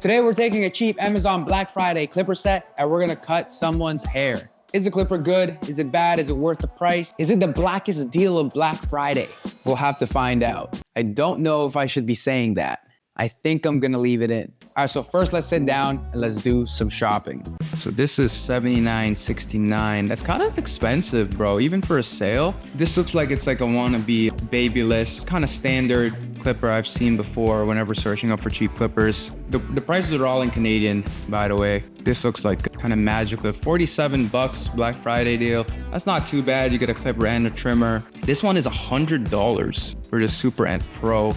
Today we're taking a cheap Amazon Black Friday clipper set and we're gonna cut someone's hair. Is the clipper good? Is it bad? Is it worth the price? Is it the blackest deal of Black Friday? We'll have to find out. I don't know if I should be saying that. I think I'm gonna leave it in. All right, so first let's sit down and let's do some shopping. So this is $79.69. That's kind of expensive, bro, even for a sale. This looks like it's like a wannabe babyless, kind of standard clipper I've seen before whenever searching up for cheap clippers. The prices are all in Canadian, by the way. This looks like kind of magical. 47 bucks Black Friday deal. That's not too bad. You get a clipper and a trimmer. This one is $100 for the Super Ant Pro.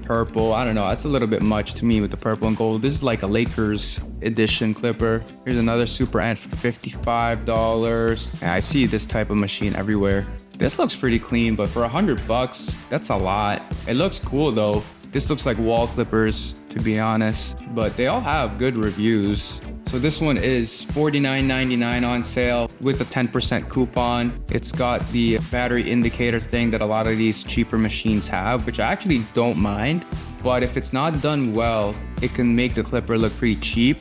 Purple, I don't know, that's a little bit much to me with the purple and gold. This is like a Lakers edition clipper. Here's another Super Ant for $55. Yeah, I see this type of machine everywhere. This looks pretty clean, but for 100 bucks, that's a lot. It looks cool though. This looks like wall clippers, to be honest, but they all have good reviews. So this one is $49.99 on sale with a 10% coupon. It's got the battery indicator thing that a lot of these cheaper machines have, which I actually don't mind. But if it's not done well, it can make the clipper look pretty cheap.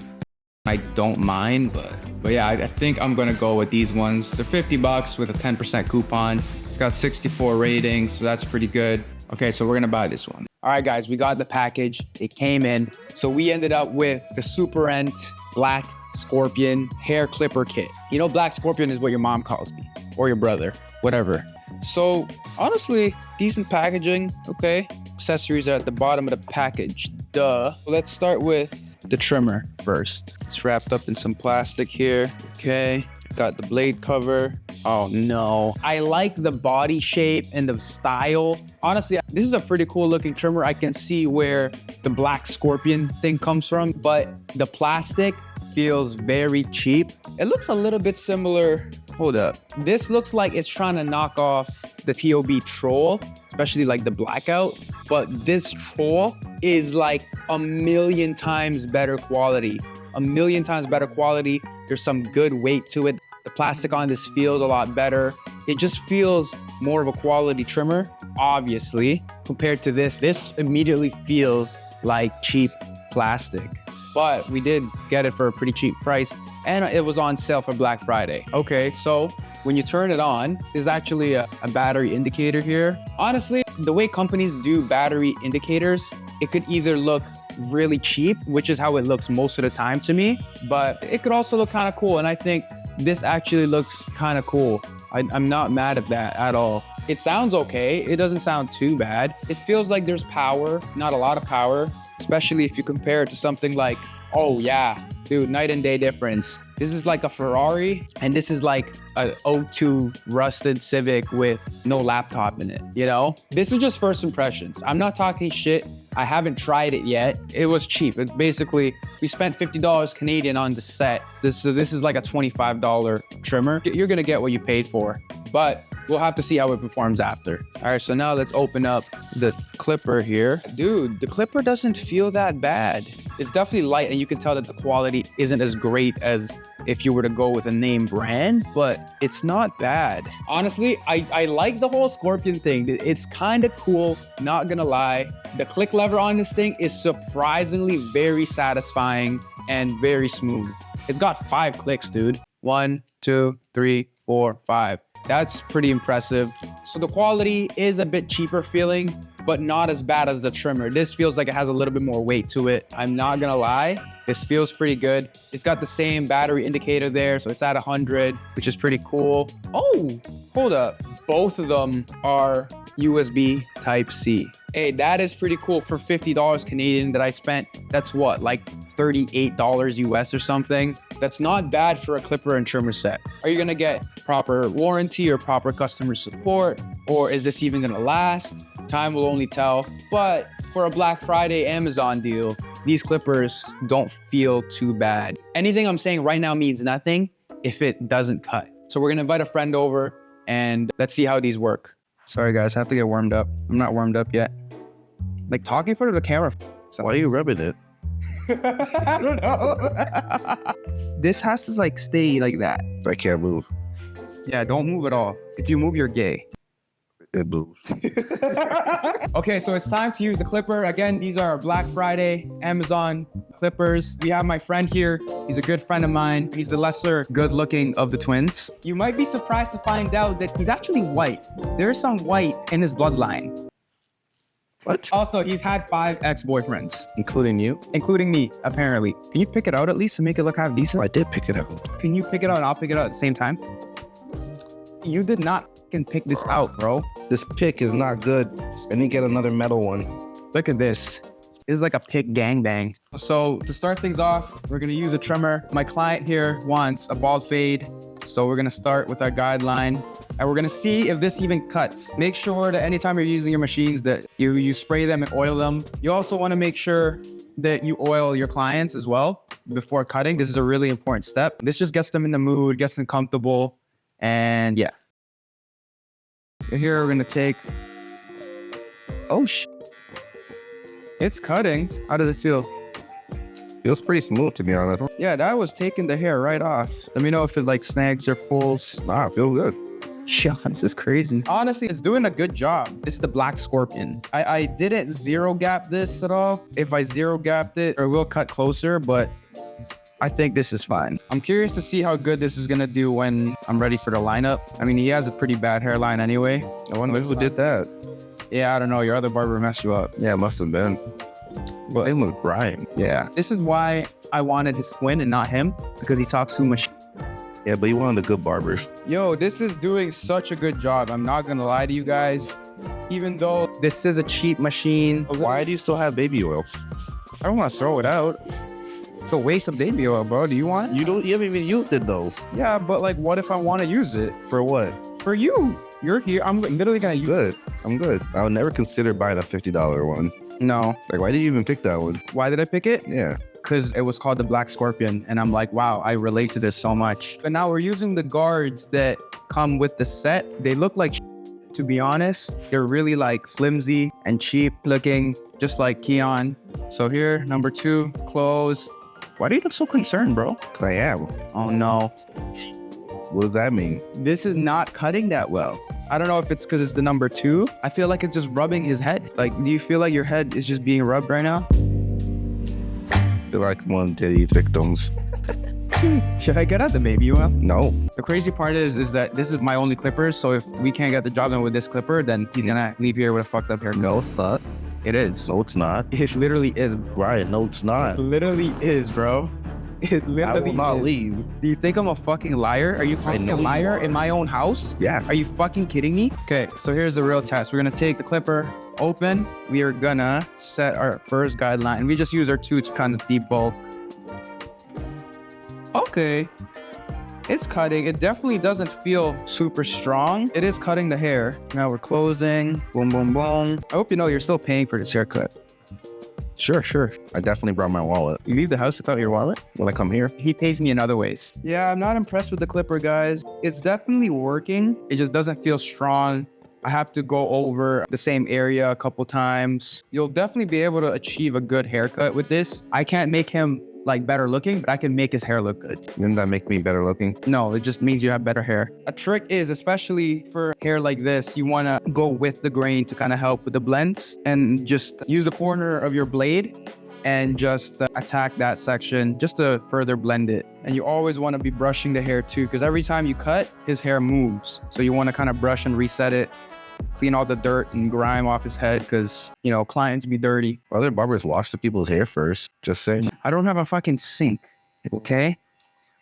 I don't mind, but yeah, I think I'm gonna go with these ones. They're 50 bucks with a 10% coupon. It's got 64 ratings, so that's pretty good. Okay, so we're gonna buy this one. All right, guys, we got the package. It came in. So we ended up with the Super Ant Black Scorpion hair clipper kit. You know, Black Scorpion is what your mom calls me, or your brother, whatever. So honestly, decent packaging, okay. Accessories are at the bottom of the package, duh. Let's start with the trimmer first. It's wrapped up in some plastic here, okay. Got the blade cover. Oh no. I like the body shape and the style. Honestly, this is a pretty cool looking trimmer. I can see where the Black Scorpion thing comes from, but the plastic feels very cheap. It looks a little bit similar. Hold up. This looks like it's trying to knock off the TOB Troll, especially like the blackout. But this Troll is like a million times better quality. A million times better quality. There's some good weight to it. The plastic on this feels a lot better. It just feels more of a quality trimmer, obviously. Compared to this, this immediately feels like cheap plastic. But we did get it for a pretty cheap price and it was on sale for Black Friday. Okay, so when you turn it on, there's actually a battery indicator here. Honestly, the way companies do battery indicators, it could either look really cheap, which is how it looks most of the time to me, but it could also look kind of cool. And I think this actually looks kind of cool. I'm not mad at that at all. It sounds okay. It doesn't sound too bad. It feels like there's power, not a lot of power, especially if you compare it to something like, oh yeah, dude, night and day difference. This is like a Ferrari and this is like a '02 rusted Civic with no laptop in it, you know? This is just first impressions. I'm not talking shit. I haven't tried it yet. It was cheap. It's basically, we spent $50 Canadian on the set. So this is like a $25 trimmer. You're gonna get what you paid for, but we'll have to see how it performs after. All right, so now let's open up the clipper here. Dude, the clipper doesn't feel that bad. It's definitely light and you can tell that the quality isn't as great as if you were to go with a name brand, but it's not bad. Honestly, I like the whole Scorpion thing. It's kind of cool, not gonna lie. The click lever on this thing is surprisingly very satisfying and very smooth. It's got 5 clicks, dude. 1, 2, 3, 4, 5. That's pretty impressive. So the quality is a bit cheaper feeling, but not as bad as the trimmer. This feels like it has a little bit more weight to it. I'm not gonna lie, this feels pretty good. It's got the same battery indicator there, so it's at 100, which is pretty cool. Oh, hold up. Both of them are USB Type-C. Hey, that is pretty cool for $50 Canadian that I spent. That's what, like $38 US or something? That's not bad for a clipper and trimmer set. Are you gonna get proper warranty or proper customer support? Or is this even gonna last? Time will only tell. But for a Black Friday Amazon deal, these clippers don't feel too bad. Anything I'm saying right now means nothing if it doesn't cut. So we're gonna invite a friend over and let's see how these work. Sorry guys, I have to get warmed up. I'm not warmed up yet. Like talking in front of the camera. Why are you rubbing it? I don't know. This has to like stay like that. I can't move. Yeah, don't move at all. If you move, you're gay. it moves. Okay, so it's time to use the clipper. Again, these are Black Friday Amazon clippers. We have my friend here. He's a good friend of mine. He's the lesser good looking of the twins. You might be surprised to find out that he's actually white. There's some white in his bloodline. What? Also, he's had 5 ex-boyfriends. Including you? Including me, apparently. Can you pick it out at least to make it look half decent? I did pick it out. Can you pick it out and I'll pick it out at the same time? You did not fucking pick this out, bro. This pick is not good. I need to get another metal one. Look at this. This is like a pick gangbang. So to start things off, we're gonna use a trimmer. My client here wants a bald fade. So we're gonna start with our guideline and we're gonna see if this even cuts. Make sure that anytime you're using your machines that you spray them and oil them. You also wanna make sure that you oil your clients as well before cutting. This is a really important step. This just gets them in the mood, gets them comfortable, and yeah. Here we're gonna take, oh shit. It's cutting. How does it feel? Feels pretty smooth, to be honest. Yeah, that was taking the hair right off. Let me know if it like snags or pulls. Nah, it feels good. Yeah, this is crazy. Honestly, it's doing a good job. This is the Black Scorpion. I didn't zero gap this at all. If I zero gapped it, it will cut closer, but I think this is fine. I'm curious to see how good this is gonna do when I'm ready for the lineup. I mean, he has a pretty bad hairline anyway. I wonder who did that. Yeah, I don't know. Your other barber messed you up. Yeah, it must have been. Well, it was Brian. Yeah. This is why I wanted his twin and not him, because he talks too much. Yeah, but he wanted the good barbers. Yo, this is doing such a good job. I'm not gonna lie to you guys. Even though this is a cheap machine. Why do you still have baby oil? I don't want to throw it out. It's a waste of baby oil, bro. Do you want it? You haven't even used it though. Yeah, but like, what if I want to use it? For what? For you. You're here. I'm literally gonna use Good. I'm good. I would never consider buying a $50 one. No. Like, why did you even pick that one? Why did I pick it? Yeah. Because it was called the Black Scorpion. And I'm like, wow, I relate to this so much. But now we're using the guards that come with the set. They look like to be honest. They're really like flimsy and cheap looking, just like Keon. So here, number 2, close. Why do you look so concerned, bro? Because I am. Oh no. What does that mean? This is not cutting that well. I don't know if it's because it's the number 2. I feel like it's just rubbing his head. Like, do you feel like your head is just being rubbed right now? I feel like one of these victims. Should I get out the baby oil? No. The crazy part is that this is my only clippers. So if we can't get the job done with this clipper, then he's gonna leave here with a fucked up haircut. No, it's not. It is. No, it's not. It literally is. Right, no, it's not. It literally is, bro. It literally I will not is. leave. Do you think I'm a fucking liar? Are you calling me a liar in my own house? Yeah. Are you fucking kidding me? Okay, so here's the real test. We're gonna take the clipper open. We are gonna set our first guideline. We just use our 2 to kind of debulk. Okay. It's cutting. It definitely doesn't feel super strong. It is cutting the hair. Now we're closing. Boom, boom, boom. I hope you know you're still paying for this haircut. Sure. I definitely brought my wallet. You leave the house without your wallet? When I come here? He pays me in other ways. Yeah, I'm not impressed with the clipper, guys. It's definitely working. It just doesn't feel strong. I have to go over the same area a couple times. You'll definitely be able to achieve a good haircut with this. I can't make him like better looking, but I can make his hair look good. Didn't that make me better looking? No, it just means you have better hair. A trick is, especially for hair like this, you want to go with the grain to kind of help with the blends and just use the corner of your blade and just attack that section just to further blend it. And you always want to be brushing the hair too, because every time you cut, his hair moves. So you want to kind of brush and reset it, clean all the dirt and grime off his head, because, you know, clients be dirty. Other barbers wash the people's hair first. Just saying. I don't have a fucking sink, okay?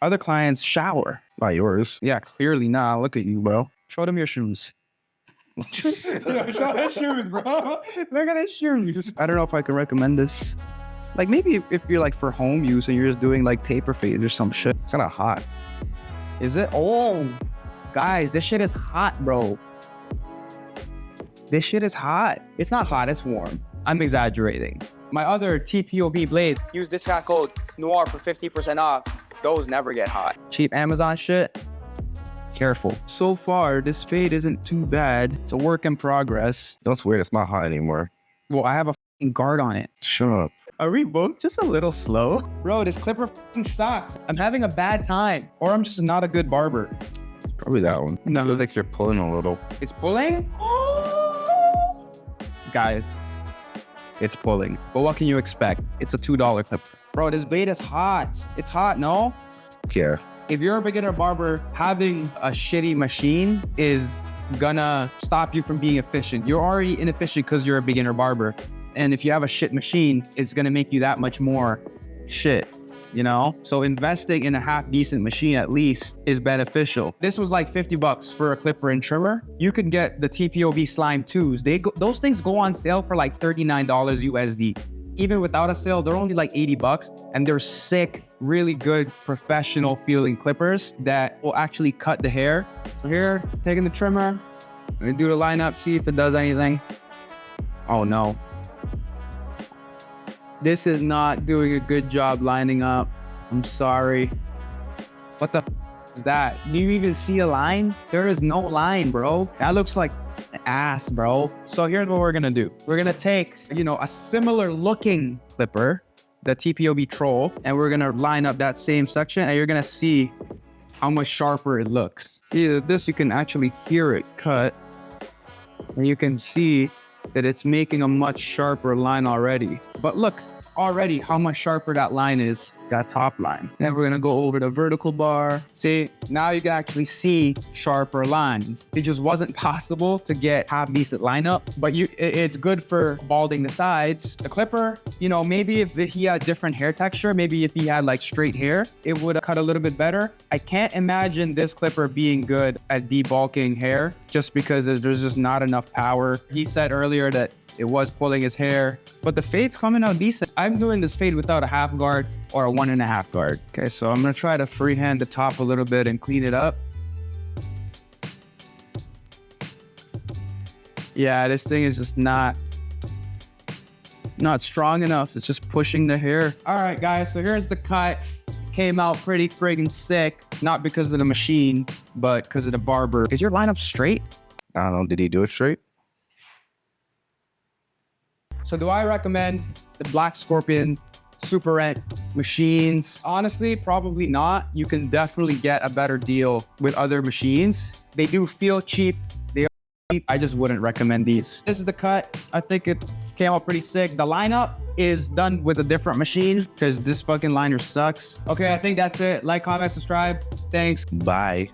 Other clients shower. Not yours. Yeah, clearly not. Look at you, bro. Show them your shoes. Show his shoes, bro. Look at his shoes. I don't know if I can recommend this. Like, maybe if you're like for home use and you're just doing like taper fades or some shit. It's kind of hot. Is it? Oh, guys, this shit is hot, bro. This shit is hot. It's not hot, it's warm. I'm exaggerating. My other TPOB blade, use discount code NOIR for 50% off. Those never get hot. Cheap Amazon shit, careful. So far, this fade isn't too bad. It's a work in progress. That's weird. It's not hot anymore. Well, I have a fucking guard on it. Shut up. Are we both just a little slow? Bro, this clipper fucking sucks. I'm having a bad time, or I'm just not a good barber. Probably that one. No. It looks like you're pulling a little. It's pulling? Oh! guys, it's pulling. But what can you expect? It's a $2 clipper. Bro, this blade is hot. It's hot, no? Yeah. If you're a beginner barber, having a shitty machine is gonna stop you from being efficient. You're already inefficient because you're a beginner barber. And if you have a shit machine, it's gonna make you that much more shit, you know? So investing in a half decent machine at least is beneficial. This was like 50 bucks for a clipper and trimmer. You could get the TPOV Slime 2s. Those things go on sale for like $39 USD. Even without a sale, they're only like 80 bucks and they're sick, really good professional feeling clippers that will actually cut the hair. So here, taking the trimmer, I'm gonna do the lineup, see if it does anything. Oh no. This is not doing a good job lining up. I'm sorry. What the is that? Do you even see a line? There is no line, bro. That looks like ass, bro. So here's what we're gonna do. We're gonna take, you know, a similar looking clipper, the TPOB Troll, and we're gonna line up that same section and you're gonna see how much sharper it looks. See this, you can actually hear it cut and you can see that it's making a much sharper line already. But look already how much sharper that line is, that top line. Then we're gonna go over the vertical bar. See, now you can actually see sharper lines. It just wasn't possible to get half decent lineup, but it's good for balding the sides. The clipper, you know, maybe if he had different hair texture, maybe if he had like straight hair, it would have cut a little bit better. I can't imagine this clipper being good at debulking hair just because there's just not enough power. He said earlier that it was pulling his hair, but the fade's coming out decent. I'm doing this fade without a half guard or a 1.5 guard. Okay, so I'm gonna try to freehand the top a little bit and clean it up. Yeah, this thing is just not strong enough. It's just pushing the hair. All right, guys, so here's the cut. Came out pretty friggin' sick, not because of the machine, but because of the barber. Is your lineup straight? I don't know. Did he do it straight? So do I recommend the Black Scorpion Super Rent machines? Honestly, probably not. You can definitely get a better deal with other machines. They do feel cheap. They are cheap. I just wouldn't recommend these. This is the cut. I think it came out pretty sick. The lineup is done with a different machine because this fucking liner sucks. Okay, I think that's it. Like, comment, subscribe. Thanks. Bye.